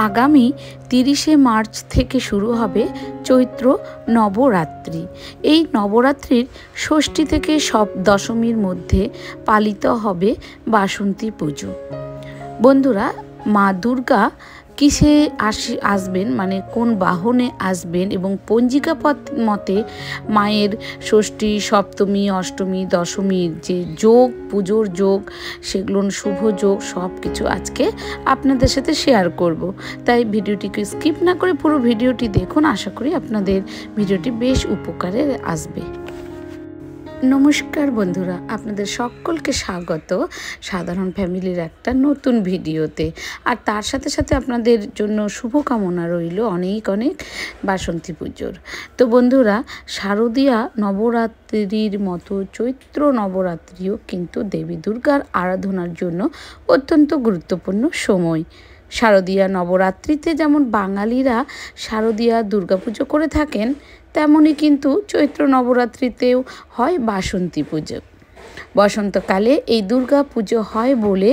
আগামী ৩০শে মার্চ থেকে শুরু হবে চৈত্র নবরাত্রি। এই নবরাত্রির ষষ্ঠী থেকে দশমীর মধ্যে পালিত হবে বাসন্তী পুজো। বন্ধুরা, মা দুর্গা কিসে আসবেন, মানে কোন বাহনে আসবেন, এবং পঞ্জিকা মতে মায়ের ষষ্ঠী, সপ্তমী, অষ্টমী, দশমীর যে যোগ, পুজোর যোগ, সেগুলো শুভ যোগ, সব কিছু আজকে আপনাদের সাথে শেয়ার করব। তাই ভিডিওটিকে স্কিপ না করে পুরো ভিডিওটি দেখুন। আশা করি আপনাদের ভিডিওটি বেশ উপকারে আসবে। নমস্কার বন্ধুরা, আপনাদের সকলকে স্বাগত সাধারণ ফ্যামিলির একটা নতুন ভিডিওতে। আর তার সাথে সাথে আপনাদের জন্য শুভকামনা রইল অনেক অনেক বাসন্তী পুজোর। তো বন্ধুরা, শারদীয়া নবরাত্রির মতো চৈত্র নবরাত্রিও কিন্তু দেবী দুর্গার আরাধনার জন্য অত্যন্ত গুরুত্বপূর্ণ সময়। শারদীয়া নবরাত্রিতে যেমন বাঙালিরা শারদীয়া দুর্গাপুজো করে থাকেন, তেমনই কিন্তু চৈত্র নবরাত্রিতেও হয় বাসন্তী পুজো। বসন্তকালে এই দুর্গা পুজো হয় বলে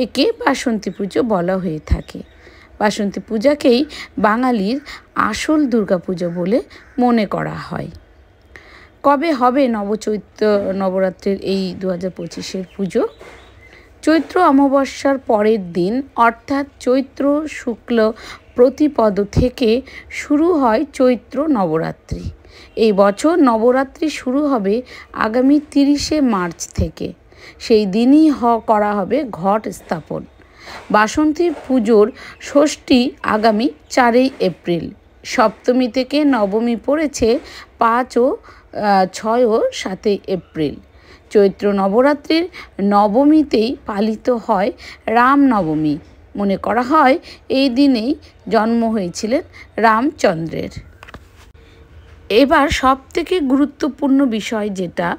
একে বাসন্তী পুজো বলা হয়ে থাকে। বাসন্তী পূজাকেই বাঙালির আসল দুর্গা পুজো বলে মনে করা হয়। কবে হবে নবচৈত্র নবরাত্রির এই 2025-এর পুজো? চৈত্র অমাবস্যার পরের দিন অর্থাৎ চৈত্র শুক্ল প্রতিপদ থেকে শুরু হয় চৈত্র নবরাত্রি। এই বছর নবরাত্রি শুরু হবে আগামী 30শে মার্চ থেকে। সেই দিনই করা হবে ঘট স্থাপন। বাসন্তী পুজোর ষষ্ঠী আগামী 4 এপ্রিল। সপ্তমী থেকে নবমী পড়েছে 5 ও 6 ও 7 এপ্রিল। চৈত্র নবরাত্রির নবমীতেই পালিত হয় রামনবমী। মনে করা হয় এই দিনেই জন্ম হয়েছিলেন রামচন্দ্রের। এবার সবথেকে গুরুত্বপূর্ণ বিষয় যেটা,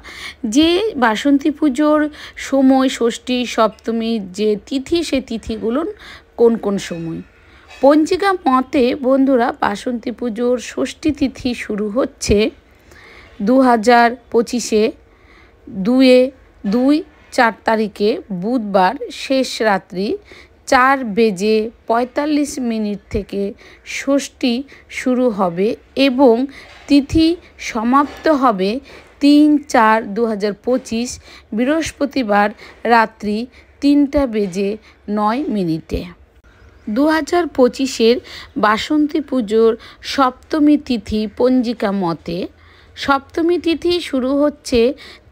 যে বাসন্তী পুজোর সময়, ষষ্ঠী, সপ্তমীর যে তিথি, সে তিথিগুলো কোন কোন সময়। পঞ্জিকা মতে বন্ধুরা, বাসন্তী পুজোর ষষ্ঠী তিথি শুরু হচ্ছে 2025-এ 2-4 তারিখে বুধবার শেষ রাত্রি 4:45 থেকে ষষ্ঠী শুরু হবে এবং তিথি সমাপ্ত হবে 3-4-2025 বৃহস্পতিবার রাত্রি 3:09। 2025-এর বাসন্তী পুজোর সপ্তমী তিথি পঞ্জিকা মতে, সপ্তমী তিথি শুরু হচ্ছে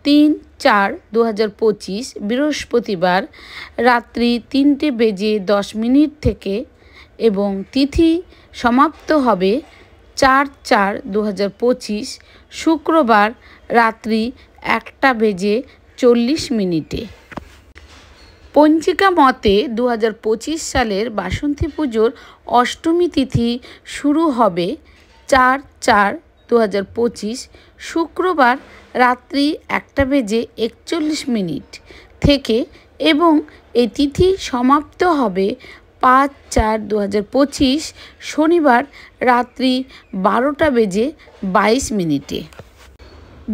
3-4-2025 বৃহস্পতিবার রাত্রি 3:10 থেকে এবং তিথি সমাপ্ত হবে 4-4-2025 শুক্রবার রাত্রি 1:40। পঞ্জিকা মতে 2025 সালের বাসন্তী পুজোর অষ্টমী তিথি শুরু হবে 4-4-2025 শুক্রবার রাত্রি 1:41 থেকে এবং এই তিথি সমাপ্ত হবে 5-4-2025 শনিবার রাত্রি 12:22।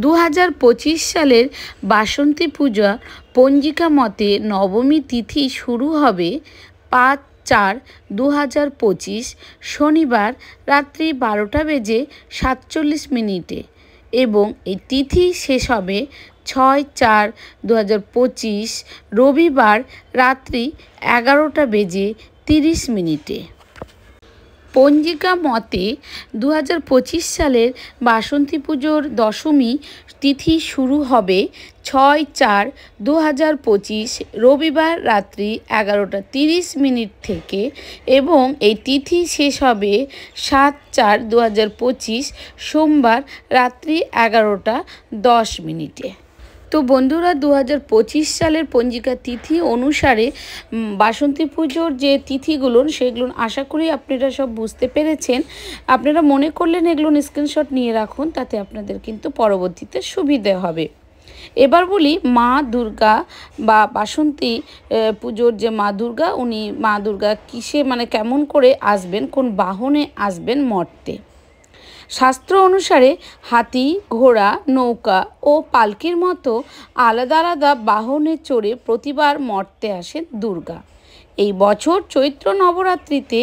2025 সালের বাসন্তী পূজা পঞ্জিকা মতে নবমী তিথি শুরু হবে 5-4-2025 শনিবার রাত্রি 12:47 এবং এই তিথি শেষ হবে 6-4-2025 রবিবার রাত্রি 11:30। পঞ্জিকা মতে 2025 সালের বাসন্তী পুজোর দশমী তিথি শুরু হবে 6-4-2025 রবিবার রাত্রি 11:30 থেকে এবং এই তিথি শেষ হবে 7-4-2025 সোমবার রাত্রি 11:10। তো বন্ধুরা, 2025 সালের পঞ্জিকা তিথি অনুসারে বাসন্তী পুজোর যে তিথিগুলো, সেগুলো আশা করি আপনারা সব বুঝতে পেরেছেন। আপনারা মনে করলেন এগুলো স্ক্রিনশট নিয়ে রাখুন, তাতে আপনাদের কিন্তু পরবর্তীতে সুবিধে হবে। এবার বলি মা দুর্গা বা বাসন্তী পুজোর যে মা দুর্গা, উনি মা দুর্গা কিসে, মানে কেমন করে আসবেন, কোন বাহনে আসবেন মর্তে। শাস্ত্র অনুসারে হাতি, ঘোড়া, নৌকা ও পালকির মতো আলাদা আলাদা বাহনে চড়ে প্রতিবার মর্তে আসেন দুর্গা। এই বছর চৈত্র নবরাত্রিতে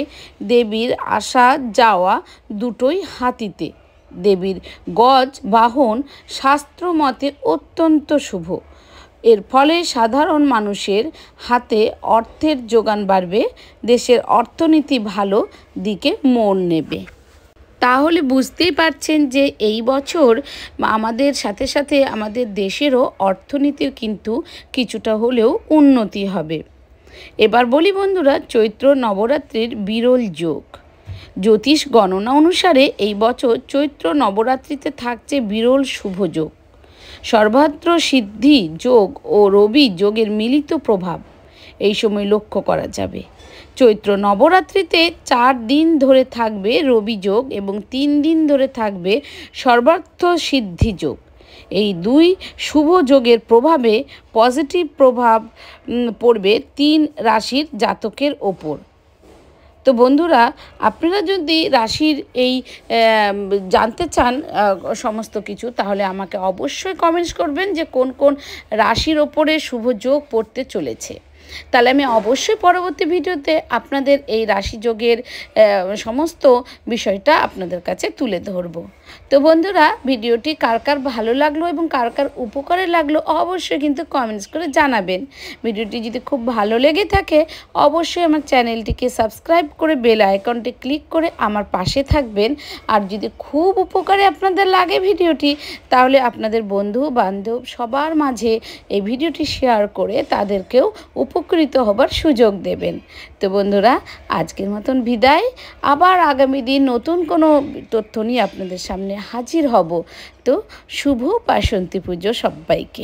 দেবীর আসা যাওয়া দুটোই হাতিতে। দেবীর গজ বাহন শাস্ত্রমতে অত্যন্ত শুভ। এর ফলে সাধারণ মানুষের হাতে অর্থের যোগান বাড়বে, দেশের অর্থনীতি ভালো দিকে মোড় নেবে। তাহলে বুঝতেই পারছেন যে এই বছর আমাদের সাথে সাথে আমাদের দেশেরও অর্থনীতির কিন্তু কিছুটা হলেও উন্নতি হবে। এবার বলি বন্ধুরা, চৈত্র নবরাত্রির বিরল যোগ। জ্যোতিষ গণনা অনুসারে এই বছর চৈত্র নবরাত্রিতে থাকছে বিরল শুভ যোগ। সর্বাত্র সিদ্ধি যোগ ও রবি যোগের মিলিত প্রভাব এই সময় লক্ষ্য করা যাবে। চৈত্র নবরাত্রিতে 4 দিন ধরে থাকবে রবি যোগ এবং 3 দিন ধরে থাকবে সর্বার্থ সিদ্ধি যোগ। এই 2 শুভ যোগের প্রভাবে পজিটিভ প্রভাব পড়বে 3 রাশির জাতকের ওপর। তো বন্ধুরা, আপনারা যদি রাশির এই জানতে চান সমস্ত কিছু, তাহলে আমাকে অবশ্যই কমেন্টস করবেন যে কোন কোন রাশির ওপরে শুভ যোগ পড়তে চলেছে। তাহলে আমি অবশ্যই পরবর্তী ভিডিওতে আপনাদের এই রাশিযোগের সমস্ত বিষয়টা আপনাদের কাছে তুলে ধরব। তো বন্ধুরা, ভিডিওটি কার কার ভালো লাগলো এবং কার কার উপকারে লাগলো অবশ্যই কিন্তু কমেন্টস করে জানাবেন। ভিডিওটি যদি খুব ভালো লেগে থাকে অবশ্যই আমার চ্যানেলটিকে সাবস্ক্রাইব করে বেল আইকনটি ক্লিক করে আমার পাশে থাকবেন। আর যদি খুব উপকারে আপনাদের লাগে ভিডিওটি, তাহলে আপনাদের বন্ধু বান্ধব সবার মাঝে এই ভিডিওটি শেয়ার করে তাদেরকেও উপকৃত হবার সুযোগ দেবেন। তো বন্ধুরা, আজকের মতন বিদায়। আবার আগামী দিন নতুন কোনো তথ্য নিয়ে আপনাদের সামনে হাজির হব। তো শুভ বাসন্তী পুজো সবাইকে।